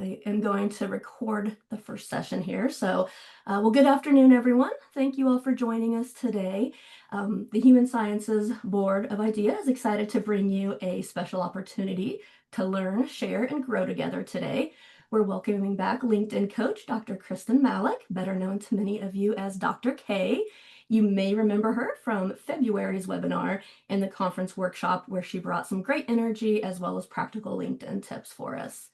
I am going to record the first session here. Well, good afternoon, everyone. Thank you all for joining us today. The Human Sciences Board of IDEA is excited to bring you a special opportunity to learn, share, and grow together today. We're welcoming back LinkedIn coach, Dr. Kristen Malik, better known to many of you as Dr. K. You may remember her from February's webinar and the conference workshop where she brought some great energy as well as practical LinkedIn tips for us.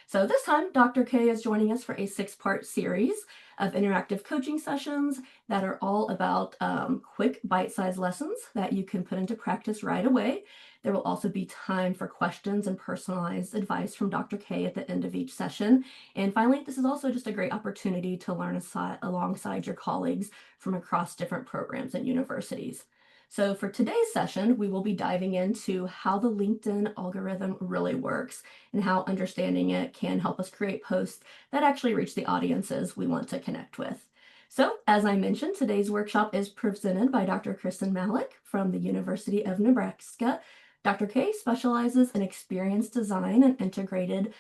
So this time, Dr. K is joining us for a 6-part series of interactive coaching sessions that are all about quick bite-sized lessons that you can put into practice right away. There will also be time for questions and personalized advice from Dr. K at the end of each session. And finally, this is also just a great opportunity to learn alongside your colleagues from across different programs and universities. So for today's session, we will be diving into how the LinkedIn algorithm really works and how understanding it can help us create posts that actually reach the audiences we want to connect with. So, as I mentioned, today's workshop is presented by Dr. Kristen Malik from the University of Nebraska. Dr. K specializes in experience design and integrated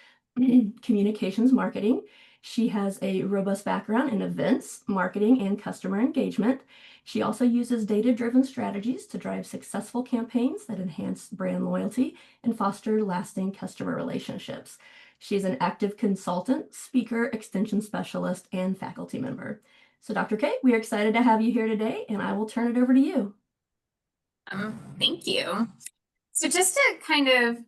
communications marketing. She has a robust background in events, marketing, and customer engagement. She also uses data-driven strategies to drive successful campaigns that enhance brand loyalty and foster lasting customer relationships. She's an active consultant, speaker, extension specialist, and faculty member. So Dr. K, we are excited to have you here today, and I will turn it over to you. Thank you. So just to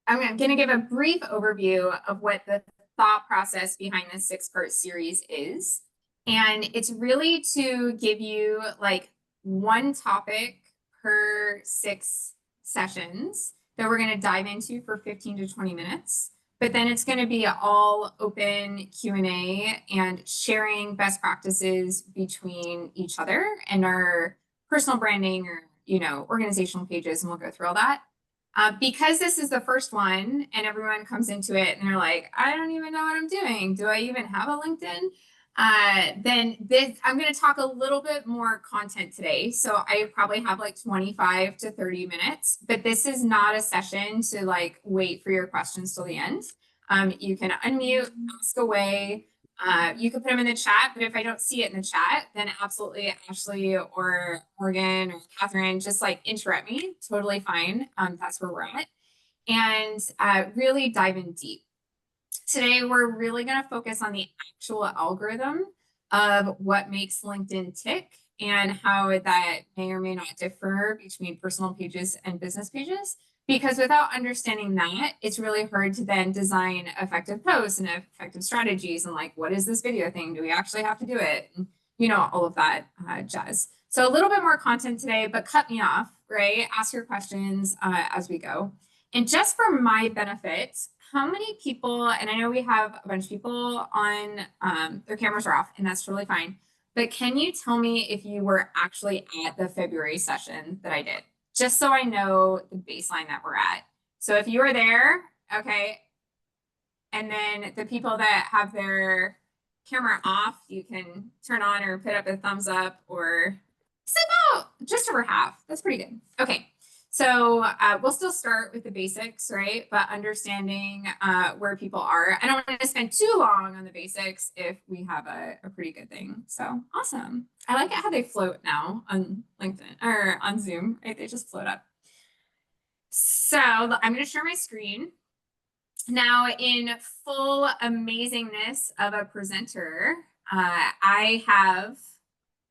I'm going to give a brief overview of what the thought process behind this 6-part series is. And it's really to give you like one topic per 6 sessions that we're going to dive into for 15 to 20 minutes. But then it's going to be all open Q&A and sharing best practices between each other and our personal branding or, organizational pages. And we'll go through all that. Because this is the first one and everyone comes into it and they're like, I don't even know what I'm doing. Do I even have a LinkedIn? I'm going to talk a little bit more content today. So I probably have like 25 to 30 minutes, but this is not a session to like wait for your questions till the end. You can unmute, ask away. You can put them in the chat, but if I don't see it in the chat, then absolutely Ashley or Morgan or Catherine, just like interrupt me. Totally fine. That's where we're at. And really dive in deep. Today, we're really going to focus on the actual algorithm of what makes LinkedIn tick and how that may or may not differ between personal pages and business pages. Because without understanding that, it's really hard to then design effective posts and effective strategies and like, what is this video thing? Do we actually have to do it? And, all of that jazz. So a little bit more content today, but cut me off, right? Ask your questions as we go. And just for my benefit, how many people, and I know we have a bunch of people on, their cameras are off, and that's totally fine. But can you tell me if you were actually at the February session that I did? Just so I know the baseline that we're at. So if you were there, okay. And then the people that have their camera off, you can turn on or put up a thumbs up or just over half. That's pretty good. Okay. So we'll still start with the basics, right? But understanding where people are. I don't want to spend too long on the basics if we have a pretty good thing. So awesome. I like it how they float now on LinkedIn or on Zoom, right? They just float up. So I'm going to share my screen. Now, in full amazingness of a presenter, I have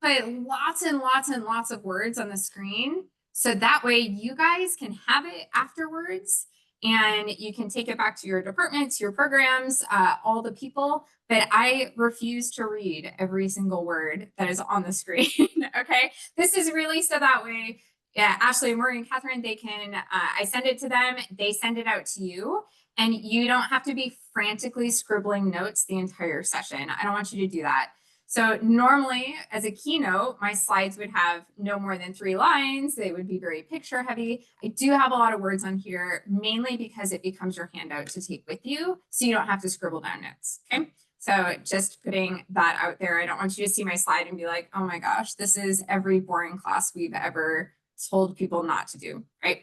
put lots and lots and lots of words on the screen. So that way you guys can have it afterwards and you can take it back to your departments, your programs, all the people. But I refuse to read every single word that is on the screen. Okay. This is really so that way, yeah, Ashley, Morgan, Catherine, they can, I send it to them. They send it out to you. And you don't have to be frantically scribbling notes the entire session. I don't want you to do that. So normally as a keynote, my slides would have no more than 3 lines. They would be very picture heavy. I do have a lot of words on here, mainly because it becomes your handout to take with you. So you don't have to scribble down notes. Okay. So just putting that out there. I don't want you to see my slide and be like, oh my gosh, this is every boring class we've ever told people not to do. Right.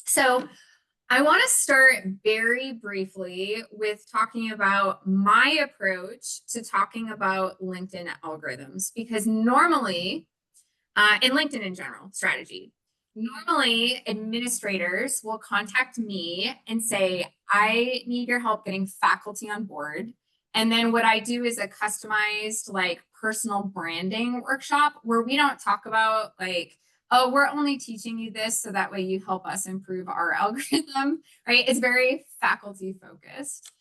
So I want to start very briefly with talking about my approach to talking about LinkedIn algorithms, because normally, and LinkedIn in general, strategy, normally administrators will contact me and say, I need your help getting faculty on board. And then what I do is a customized, like, personal branding workshop where we don't talk about, like, oh, we're only teaching you this so that way you help us improve our algorithm, right? It's very faculty focused.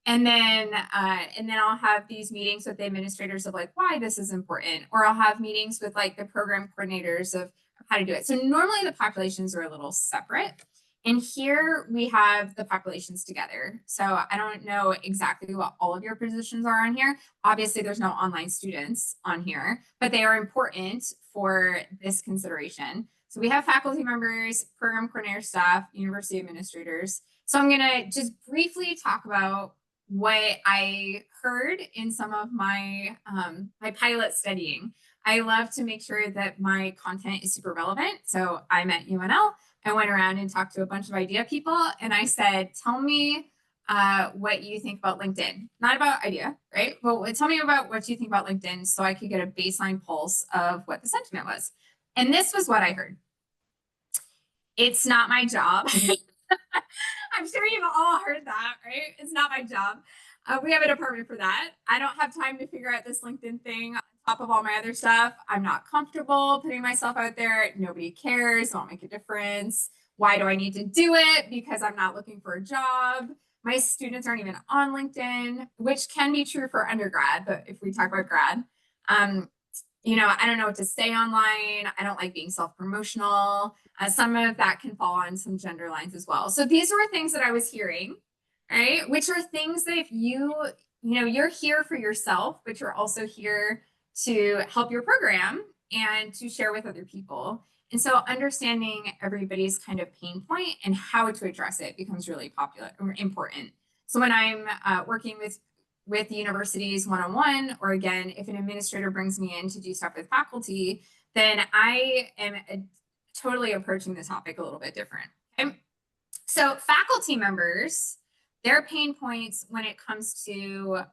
And then I'll have these meetings with the administrators of like why this is important, or I'll have meetings with like the program coordinators of how to do it. So normally the populations are a little separate. And here we have the populations together. So I don't know exactly what all of your positions are on here. Obviously, there's no online students on here, but they are important for this consideration. So we have faculty members, program coordinator staff, university administrators. So I'm going to just briefly talk about what I heard in some of my my pilot studying. I love to make sure that my content is super relevant. So I'm at UNL. I went around and talked to a bunch of IDEA people, and I said, "Tell me what you think about LinkedIn. Not about IDEA, right? But tell me about what you think about LinkedIn, so I could get a baseline pulse of what the sentiment was." And this was what I heard: "It's not my job." I'm sure you've all heard that, right? It's not my job. We have a department for that. I don't have time to figure out this LinkedIn thing on top of all my other stuff. I'm not comfortable putting myself out there. Nobody cares. Won't make a difference. Why do I need to do it? Because I'm not looking for a job. My students aren't even on LinkedIn, which can be true for undergrad, but if we talk about grad, um, I don't know what to say online. I don't like being self-promotional. Some of that can fall on some gender lines as well. So these were things that I was hearing, right? Which are things that if you're here for yourself, but you're also here to help your program and to share with other people. And so understanding everybody's kind of pain point and how to address it becomes really popular or important. So when I'm working with universities one-on-one, or again, if an administrator brings me in to do stuff with faculty, then I am totally approaching the topic a little bit different. Okay? So faculty members, their pain points when it comes to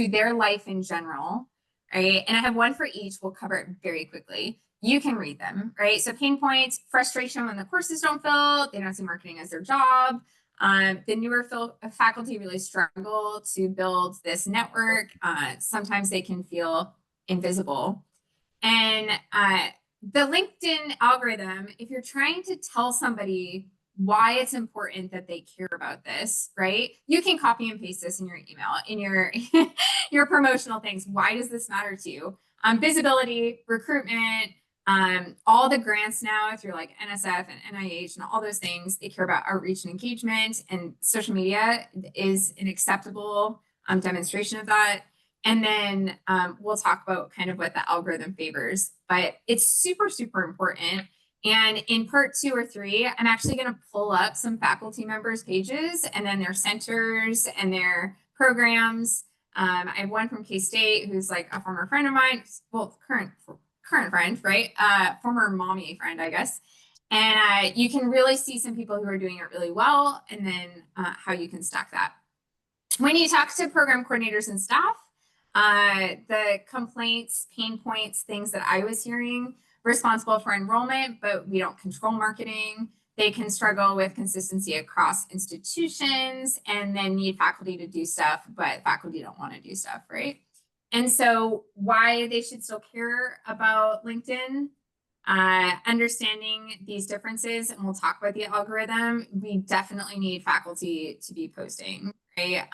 their life in general, right? And I have one for each. We'll cover it very quickly. You can read them, right? So pain points: frustration when the courses don't fill, they don't see marketing as their job. The newer faculty really struggle to build this network. Sometimes they can feel invisible. And the LinkedIn algorithm, if you're trying to tell somebody why it's important that they care about this, right? You can copy and paste this in your email, in your your promotional things. Why does this matter to you? Visibility, recruitment, all the grants now through like NSF and NIH and all those things, they care about outreach and engagement, and social media is an acceptable demonstration of that. And then we'll talk about kind of what the algorithm favors, but it's super, super important. And in part 2 or 3, I'm actually going to pull up some faculty members' pages and then their centers and their programs. I have one from K-State who's like a former friend of mine, well, current friend, right? Former mommy friend, I guess. And you can really see some people who are doing it really well, and then how you can stack that. When you talk to program coordinators and staff, the complaints, pain points, things that I was hearing: responsible for enrollment, but we don't control marketing. They can struggle with consistency across institutions, and then need faculty to do stuff, but faculty don't want to do stuff, right? And so why they should still care about LinkedIn, understanding these differences, and we'll talk about the algorithm. We definitely need faculty to be posting, right?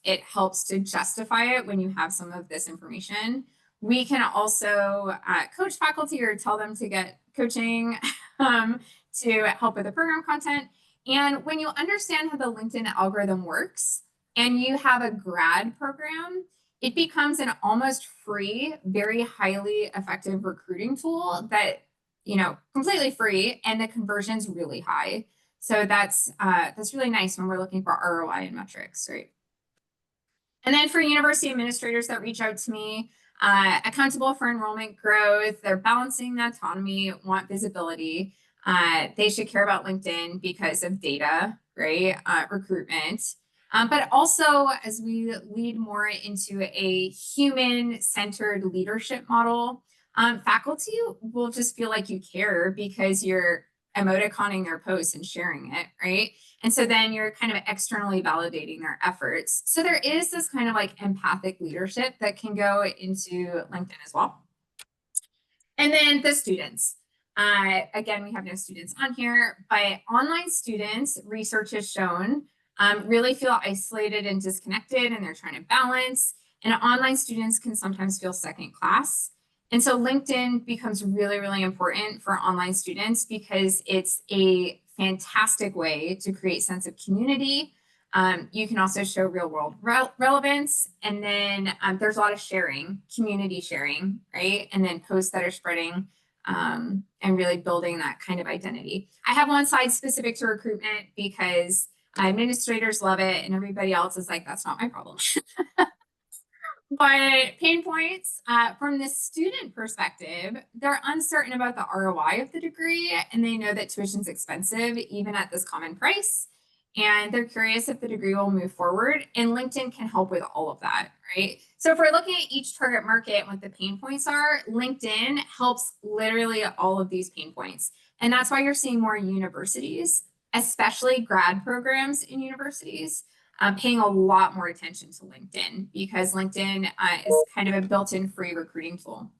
It helps to justify it when you have some of this information. We can also coach faculty or tell them to get coaching to help with the program content. And when you understand how the LinkedIn algorithm works and you have a grad program, it becomes an almost free, very highly effective recruiting tool that, completely free, and the conversion's really high. So that's really nice when we're looking for ROI and metrics, right? And then for university administrators that reach out to me, accountable for enrollment growth, they're balancing the autonomy, want visibility. They should care about LinkedIn because of data, right? Recruitment. But also, as we lead more into a human-centered leadership model, faculty will just feel like you care because you're emoticoning their posts and sharing it, right? And so then you're kind of externally validating their efforts. So there is this kind of like empathic leadership that can go into LinkedIn as well. And then the students. Again, we have no students on here, but online students, research has shown, really feel isolated and disconnected, and they're trying to balance. And online students can sometimes feel second class. And so LinkedIn becomes really, really important for online students because it's a fantastic way to create sense of community. You can also show real world relevance. And then there's a lot of sharing, community sharing, right? And then posts that are spreading and really building that kind of identity. I have one slide specific to recruitment because administrators love it and everybody else is like, that's not my problem. But pain points from the student perspective, they're uncertain about the ROI of the degree and they know that tuition's expensive even at this common price. And they're curious if the degree will move forward, and LinkedIn can help with all of that, right? So if we're looking at each target market and what the pain points are, LinkedIn helps literally all of these pain points. And that's why you're seeing more universities, especially grad programs in universities, paying a lot more attention to LinkedIn because LinkedIn is kind of a built-in free recruiting tool.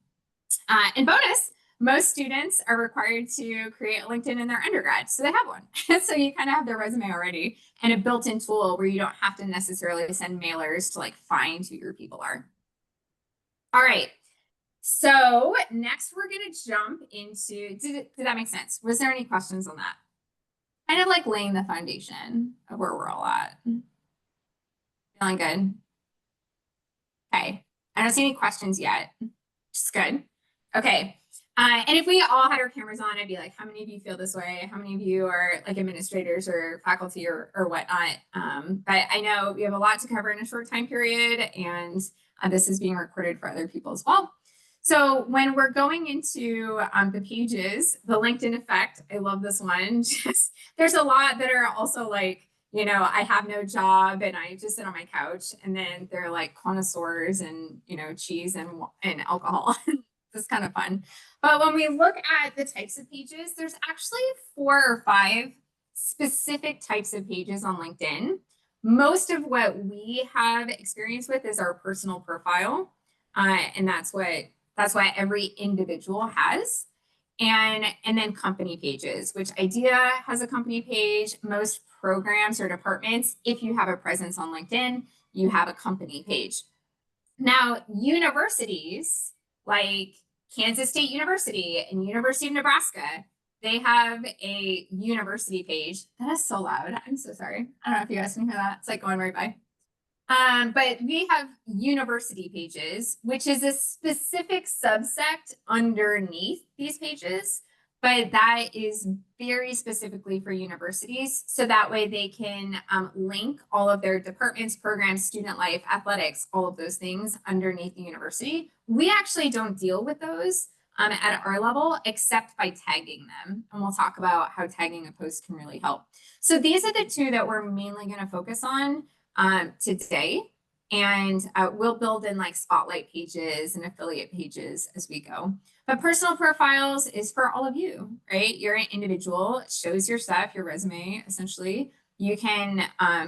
And bonus, most students are required to create a LinkedIn in their undergrad, so they have one. So you kind of have their resume already and a built-in tool where you don't have to necessarily send mailers to like find who your people are. All right. So next we're going to jump into, did that make sense? Was there any questions on that? Kind of like laying the foundation of where we're all at. Feeling good? Okay. I don't see any questions yet. Just good. Okay. And if we all had our cameras on, I'd be like, how many of you feel this way? How many of you are like administrators or faculty or whatnot? But I know we have a lot to cover in a short time period, and this is being recorded for other people as well. So when we're going into the pages, the LinkedIn effect, I love this one. Just there's a lot that are also like, you know, I have no job and I just sit on my couch, and then they're like connoisseurs and, you know, cheese and alcohol. It's kind of fun. But when we look at the types of pages, there's actually 4 or 5 specific types of pages on LinkedIn. Most of what we have experience with is our personal profile. And that's what every individual has. And then company pages, which IDEA has a company page. Most programs or departments, if you have a presence on LinkedIn, you have a company page. Now, universities like Kansas State University and University of Nebraska, they have a university page. That is so loud. I'm so sorry. I don't know if you guys can hear that. It's like going right by. But we have university pages, which is a specific subsect underneath these pages, but that is very specifically for universities. So that way they can link all of their departments, programs, student life, athletics, all of those things underneath the university. We actually don't deal with those at our level, except by tagging them. And we'll talk about how tagging a post can really help. So these are the 2 that we're mainly going to focus on today. And we'll build in like spotlight pages and affiliate pages as we go. But personal profiles is for all of you, right? You're an individual. It shows your stuff, your resume, essentially. You can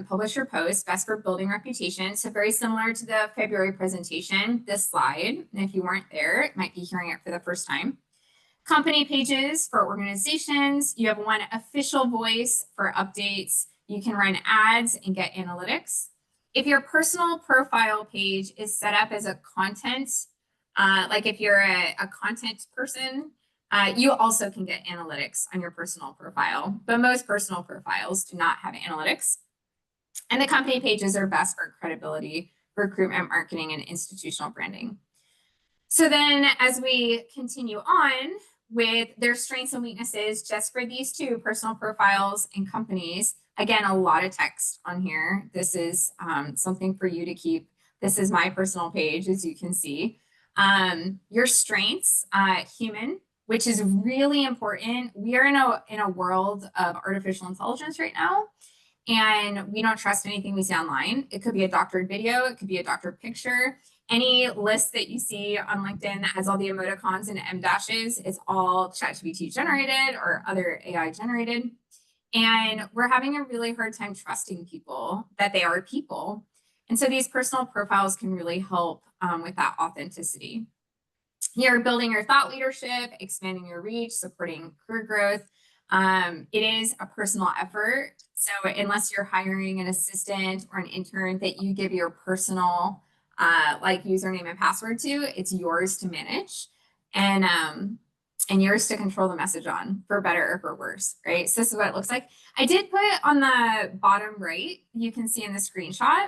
publish your post, best for building reputation. So very similar to the February presentation, this slide. And if you weren't there, it might be hearing it for the first time. Company pages for organizations. You have one official voice for updates. You can run ads and get analytics. If your personal profile page is set up as a content, like if you're a content person, you also can get analytics on your personal profile, but most personal profiles do not have analytics. And the company pages are best for credibility, recruitment, marketing, and institutional branding. So then as we continue on with their strengths and weaknesses, just for these 2, personal profiles and companies, again, a lot of text on here. This is something for you to keep. This is my personal page, as you can see. Your strengths, human, which is really important. We are in a world of artificial intelligence right now, and we don't trust anything we see online. It could be a doctored video, it could be a doctored picture. Any list that you see on LinkedIn that has all the emoticons and M dashes is all ChatGPT generated or other AI generated. And we're having a really hard time trusting people that they are people. And so these personal profiles can really help with that authenticity. You're building your thought leadership, expanding your reach, supporting career growth. It is a personal effort. So unless you're hiring an assistant or an intern that you give your personal like username and password to, it's yours to manage and yours to control the message on, for better or for worse, right? So this is what it looks like. I did put on the bottom right, you can see in the screenshot,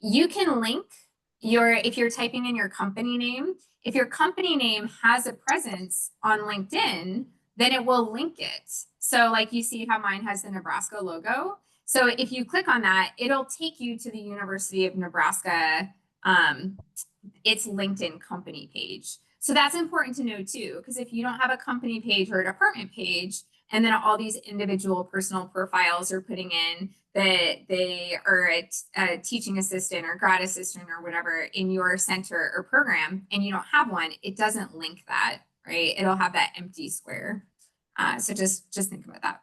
you can link if you're typing in your company name, if your company name has a presence on LinkedIn, then it will link it. So like you see how mine has the Nebraska logo. So if you click on that, it'll take you to the University of Nebraska, its LinkedIn company page. So that's important to know too, because if you don't have a company page or a department page, and then all these individual personal profiles are putting in that they are a teaching assistant or grad assistant or whatever in your center or program, and you don't have one, it doesn't link that, right? It'll have that empty square. So just think about that.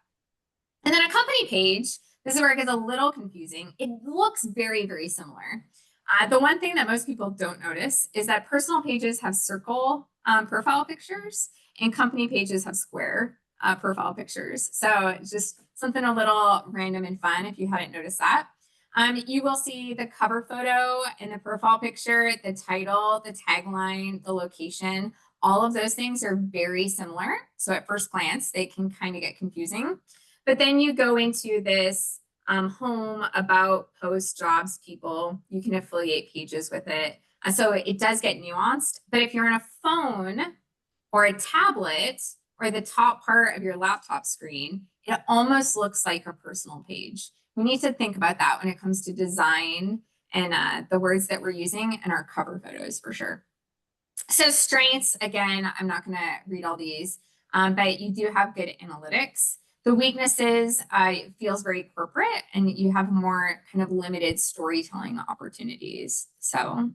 And then a company page, this is where it gets a little confusing. It looks very, very similar. The one thing that most people don't notice is that personal pages have circle profile pictures and company pages have square profile pictures. So just something a little random and fun if you hadn't noticed that. You will see the cover photo and the profile picture, the title, the tagline, the location. All of those things are very similar. So at first glance, they can kind of get confusing. But then you go into this home, about, post, jobs, people. You can affiliate pages with it. So it does get nuanced. But if you're on a phone or a tablet or the top part of your laptop screen, it almost looks like a personal page. We need to think about that when it comes to design and the words that we're using in our cover photos for sure. So strengths, again, I'm not going to read all these, but you do have good analytics. The weaknesses feels very corporate and you have more kind of limited storytelling opportunities. So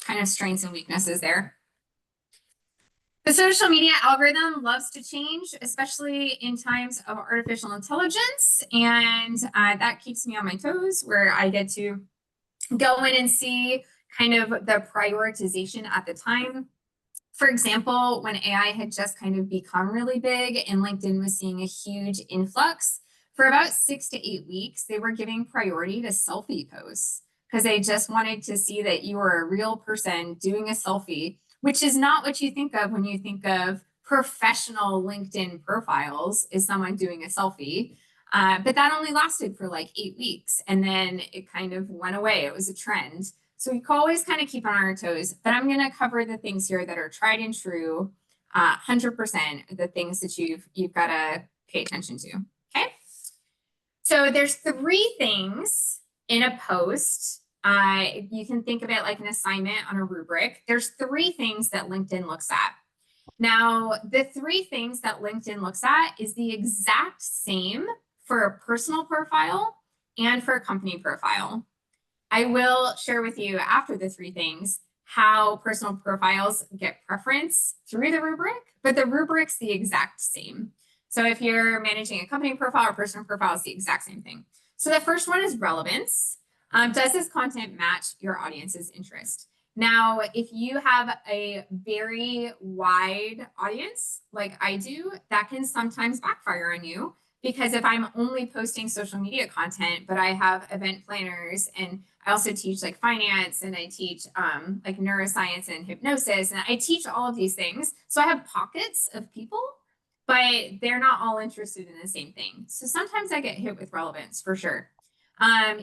kind of strengths and weaknesses there. The social media algorithm loves to change, especially in times of artificial intelligence. And that keeps me on my toes where I get to go in and see kind of the prioritization at the time. For example, when AI had just kind of become really big and LinkedIn was seeing a huge influx, for about 6 to 8 weeks, they were giving priority to selfie posts because they just wanted to see that you were a real person doing a selfie, which is not what you think of when you think of professional LinkedIn profiles, is someone doing a selfie. But that only lasted for like 8 weeks and then it kind of went away. It was a trend. So we can always kind of keep on our toes, but I'm going to cover the things here that are tried and true, 100%, the things that you've got to pay attention to. Okay. So there's 3 things in a post. You can think of it like an assignment on a rubric. There's 3 things that LinkedIn looks at. Now, the 3 things that LinkedIn looks at is the exact same for a personal profile and for a company profile. I will share with you after the 3 things how personal profiles get preference through the rubric, but the rubric's the exact same. So if you're managing a company profile or personal profile, it's the exact same thing. So the first one is relevance. Does this content match your audience's interest? Now, if you have a very wide audience like I do, that can sometimes backfire on you. Because if I'm only posting social media content, but I have event planners and I also teach like finance and I teach like neuroscience and hypnosis and I teach all of these things. So I have pockets of people, but they're not all interested in the same thing. So sometimes I get hit with relevance for sure.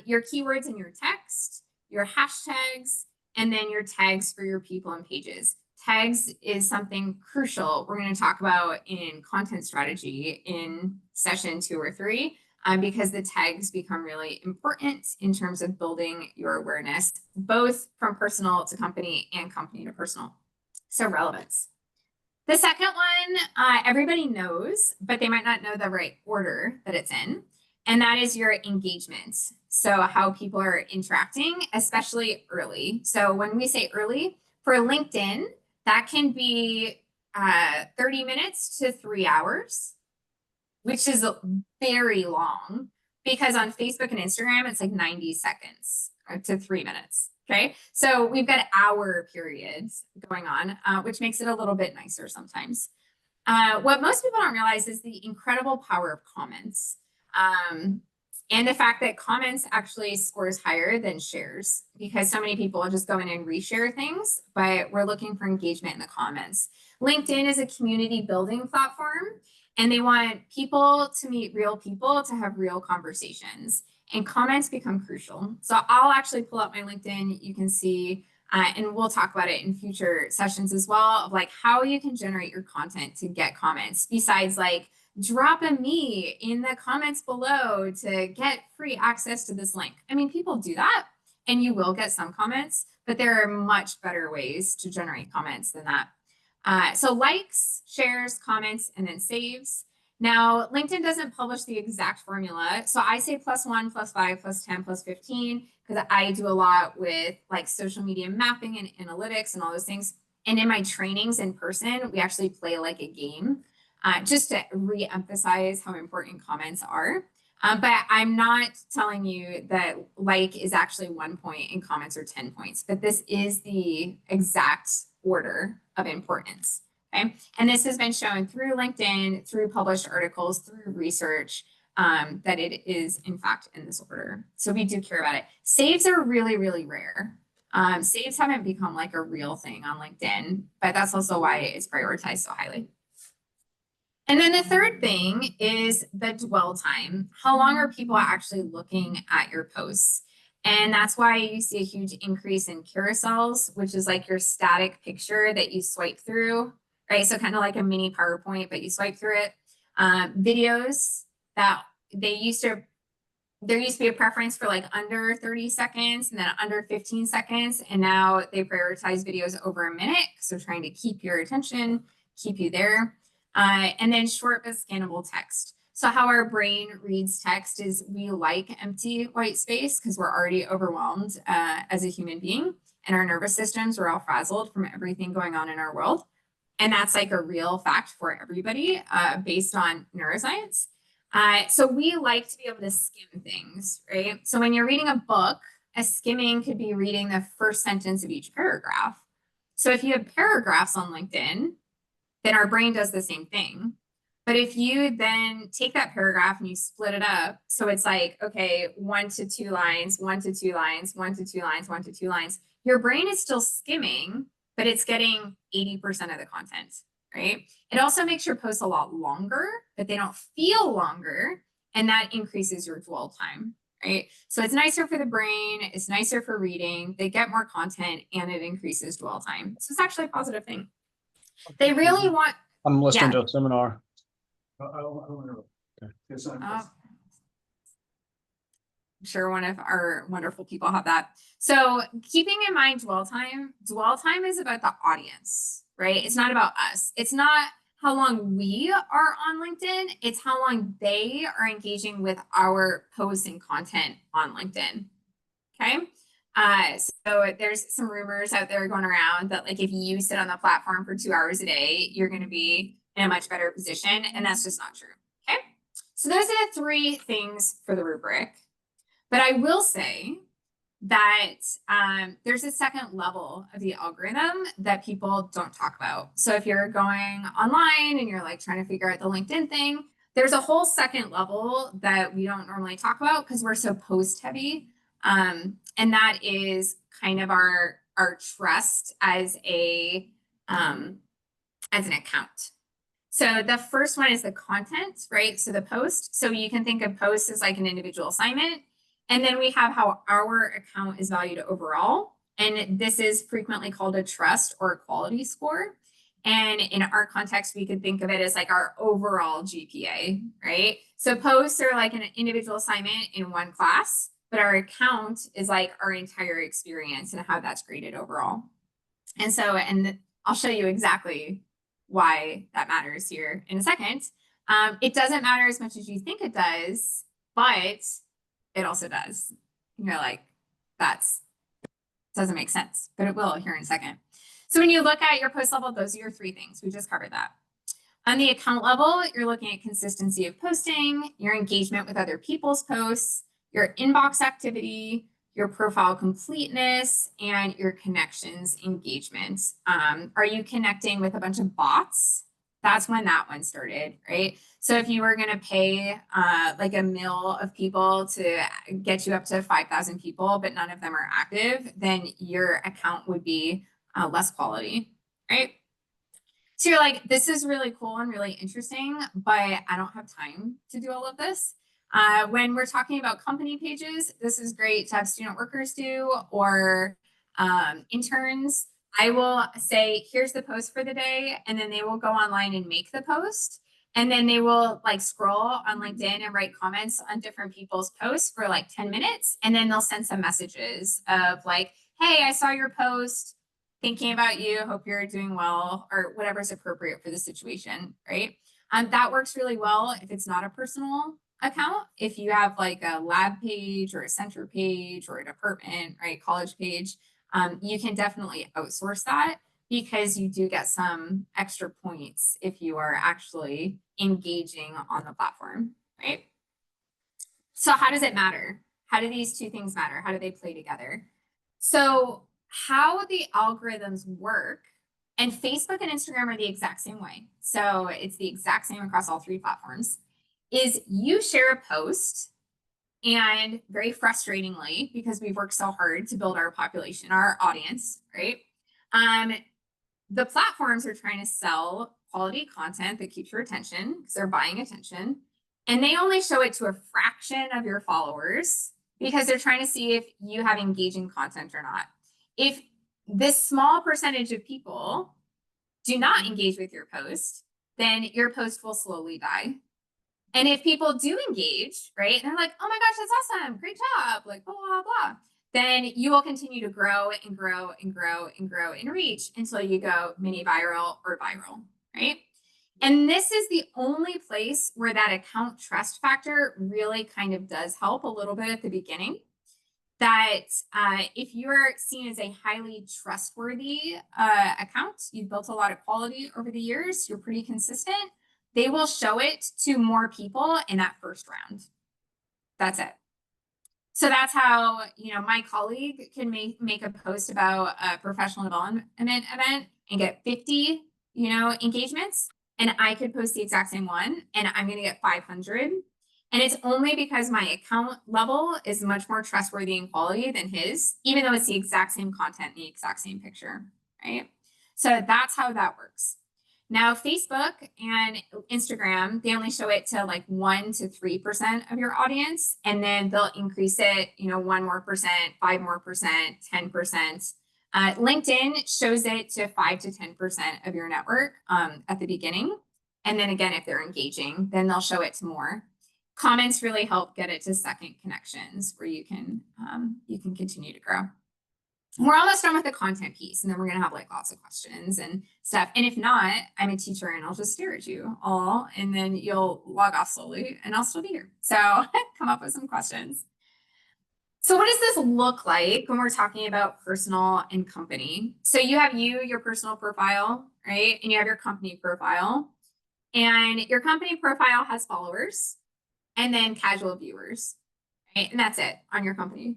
Your keywords in your text, your hashtags, and then your tags for your people and pages. Tags is something crucial we're going to talk about in content strategy in session 2 or 3, because the tags become really important in terms of building your awareness, both from personal to company and company to personal. So relevance. The second one, everybody knows, but they might not know the right order that it's in. And that is your engagement. So how people are interacting, especially early. So when we say early, for LinkedIn, that can be 30 minutes to 3 hours, which is very long, because on Facebook and Instagram, it's like 90 seconds to 3 minutes. Okay, so we've got hour periods going on, which makes it a little bit nicer sometimes. What most people don't realize is the incredible power of comments. And the fact that comments actually scores higher than shares, because so many people just go in and reshare things, but we're looking for engagement in the comments. LinkedIn is a community building platform, and they want people to meet real people to have real conversations, and comments become crucial. So I'll actually pull up my LinkedIn. You can see, and we'll talk about it in future sessions as well, of like how you can generate your content to get comments, besides like drop a me in the comments below to get free access to this link. I mean, people do that and you will get some comments, but there are much better ways to generate comments than that. So likes, shares, comments, and then saves. Now, LinkedIn doesn't publish the exact formula. So I say +1, +5, +10, +15, because I do a lot with like social media mapping and analytics and all those things. And in my trainings in person, we actually play like a game, just to re-emphasize how important comments are. But I'm not telling you that like is actually 1 point and comments are 10 points, but this is the exact order of importance. Okay. And this has been shown through LinkedIn, through published articles, through research, that it is in fact in this order. So we do care about it. Saves are really, really rare. Saves haven't become like a real thing on LinkedIn, but that's also why it's prioritized so highly. And then the third thing is the dwell time. How long are people actually looking at your posts? And that's why you see a huge increase in carousels, which is like your static picture that you swipe through, right? So kind of like a mini PowerPoint, but you swipe through it. Videos that there used to be a preference for like under 30 seconds and then under 15 seconds. And now they prioritize videos over a minute. So trying to keep your attention, keep you there. And then short but scannable text. So how our brain reads text is we like empty white space because we're already overwhelmed as a human being, and our nervous systems are all frazzled from everything going on in our world. And that's like a real fact for everybody based on neuroscience. So we like to be able to skim things, right? So when you're reading a book, a skimming could be reading the first sentence of each paragraph. So if you have paragraphs on LinkedIn, then our brain does the same thing. But if you then take that paragraph and you split it up, so it's like, okay, 1 to 2 lines, 1 to 2 lines, 1 to 2 lines, 1 to 2 lines, your brain is still skimming, but it's getting 80% of the content, right? It also makes your posts a lot longer, but they don't feel longer. And that increases your dwell time, right? So it's nicer for the brain, it's nicer for reading, they get more content, and it increases dwell time. So it's actually a positive thing. They really want. I'm listening Yeah. to a seminar. I don't know. Okay. It's on. I'm sure one of our wonderful people have that. So keeping in mind dwell time is about the audience, right? It's not about us. It's not how long we are on LinkedIn. It's how long they are engaging with our posts and content on LinkedIn. Okay. So there's some rumors out there going around that like if you sit on the platform for 2 hours a day, you're going to be in a much better position. And that's just not true. Okay. So those are the 3 things for the rubric. But I will say that there's a second level of the algorithm that people don't talk about. So if you're going online and you're like trying to figure out the LinkedIn thing, there's a whole second level that we don't normally talk about because we're so post heavy. And that is kind of our trust as an account. So the first one is the content, right? So the post. So you can think of posts as like an individual assignment. And then we have how our account is valued overall. And this is frequently called a trust or a quality score. And in our context, we could think of it as like our overall GPA, right? So posts are like an individual assignment in one class, but our account is like our entire experience and how that's graded overall. And so, and I'll show you exactly why that matters here in a second. It doesn't matter as much as you think it does, but it also does. You're like, that's doesn't make sense, but it will here in a second. So when you look at your post level, those are your three things. We just covered that. On the account level, you're looking at consistency of posting, your engagement with other people's posts, your inbox activity, your profile completeness, and your connections engagement. Are you connecting with a bunch of bots? That's when that one started, right? So if you were going to pay like a mill of people to get you up to 5,000 people, but none of them are active, then your account would be less quality, right? So you're like, this is really cool and really interesting, but I don't have time to do all of this. When we're talking about company pages, this is great to have student workers do or interns. I will say, here's the post for the day, and then they will go online and make the post. And then they will like scroll on LinkedIn and write comments on different people's posts for like 10 minutes. And then they'll send some messages of like, hey, I saw your post, thinking about you, hope you're doing well, or whatever's appropriate for the situation, right? That works really well if it's not a personal account. If you have like a lab page or a center page or a department, right, college page, you can definitely outsource that because you do get some extra points if you are actually engaging on the platform, right? So how does it matter? How do these two things matter? How do they play together? So how the algorithms work, and Facebook and Instagram are the exact same way. So it's the exact same across all three platforms, is you share a post and very frustratingly, because we've worked so hard to build our population, our audience, right? The platforms are trying to sell quality content that keeps your attention because they're buying attention. And they only show it to a fraction of your followers because they're trying to see if you have engaging content or not. If this small percentage of people do not engage with your post, then your post will slowly die. And if people do engage, right, and they're like, oh my gosh, that's awesome, great job, like blah, blah, blah, then you will continue to grow and grow and grow and grow in reach until you go mini viral or viral, right? And this is the only place where that account trust factor really kind of does help a little bit at the beginning. That if you're seen as a highly trustworthy account, you've built a lot of quality over the years, you're pretty consistent, they will show it to more people in that first round. That's it. So that's how, you know, my colleague can make a post about a professional development event and get 50, you know, engagements. And I could post the exact same one and I'm going to get 500. And it's only because my account level is much more trustworthy in quality than his, even though it's the exact same content, the exact same picture, right? So that's how that works. Now, Facebook and Instagram, they only show it to like 1 to 3% of your audience, and then they'll increase it, you know, 1 more percent, 5 more percent, 10%. LinkedIn shows it to 5 to 10% of your network at the beginning. And then again, if they're engaging, then they'll show it to more. Comments really help get it to second connections where you can continue to grow. We're almost done with the content piece, and then we're going to have like lots of questions and stuff. And if not, I'm a teacher and I'll just stare at you all, and then you'll log off slowly and I'll still be here. So come up with some questions. So what does this look like when we're talking about personal and company? So you have your personal profile, right? And you have your company profile, and your company profile has followers and then casual viewers, right? And that's it on your company.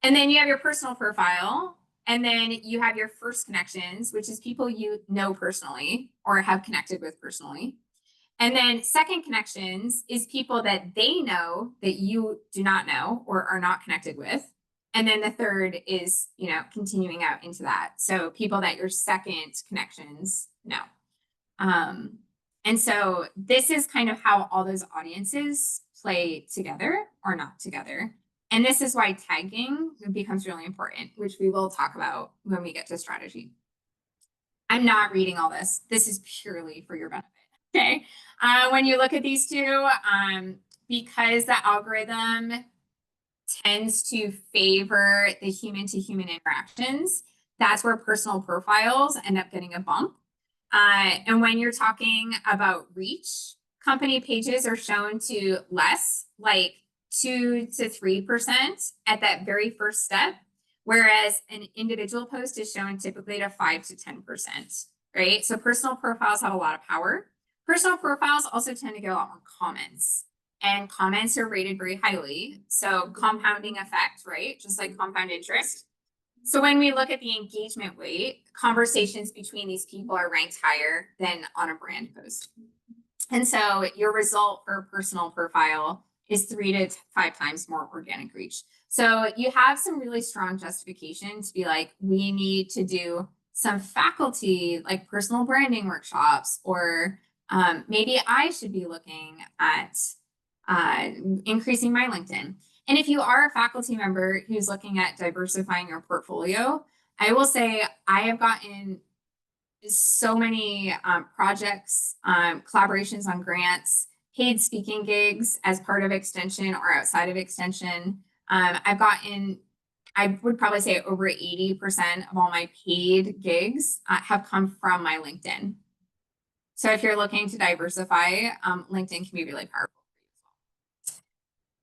And then you have your personal profile, and then you have your first connections, which is people you know personally or have connected with personally. And then second connections is people that they know that you do not know or are not connected with. And then the third is, you know, continuing out into that. So people that your second connections know. And so this is kind of how all those audiences play together or not together. And this is why tagging becomes really important, which we will talk about when we get to strategy. I'm not reading all this. This is purely for your benefit, okay? When you look at these two, because the algorithm tends to favor the human-to-human interactions, that's where personal profiles end up getting a bump. And when you're talking about reach, company pages are shown to less, like 2 to 3% at that very first step, whereas an individual post is shown typically to 5 to 10%, right? So personal profiles have a lot of power. Personal profiles also tend to get a lot more comments, and comments are rated very highly. So compounding effect, right? Just like compound interest. So when we look at the engagement weight, conversations between these people are ranked higher than on a brand post. And so your result for a personal profile is 3 to 5 times more organic reach. So you have some really strong justification to be like, we need to do some faculty, like personal branding workshops, or maybe I should be looking at increasing my LinkedIn. And if you are a faculty member who's looking at diversifying your portfolio, I will say I have gotten so many projects, collaborations on grants, paid speaking gigs as part of extension or outside of extension. I would probably say over 80% of all my paid gigs have come from my LinkedIn. So if you're looking to diversify, LinkedIn can be really powerful.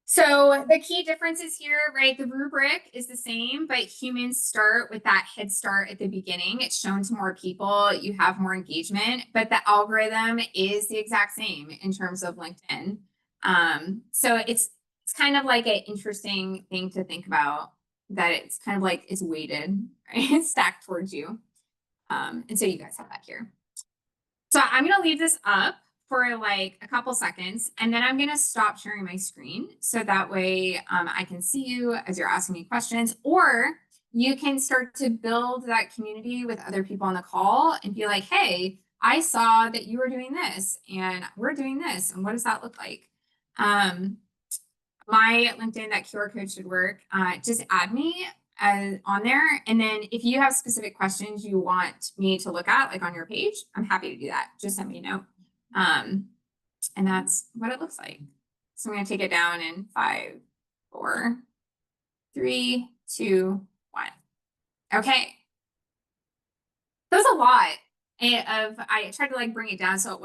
So the key differences here, right? The rubric is the same, but humans start with that head start at the beginning. It's shown to more people, you have more engagement, but the algorithm is the exact same in terms of LinkedIn. So it's kind of like an interesting thing to think about, that it's kind of like it's weighted, right? It's stacked towards you. And so you guys have that here. So I'm gonna leave this up for like a couple seconds, and then I'm gonna stop sharing my screen so that way I can see you as you're asking me questions, or you can start to build that community with other people on the call and be like, hey, I saw that you were doing this and we're doing this, and what does that look like? My LinkedIn, that QR code should work. Just add me on there. And then if you have specific questions you want me to look at, like on your page, I'm happy to do that. Just send me a note. And that's what it looks like. So I'm going to take it down in 5, 4, 3, 2, 1. Okay. That was a lot I tried to like bring it down so it wasn't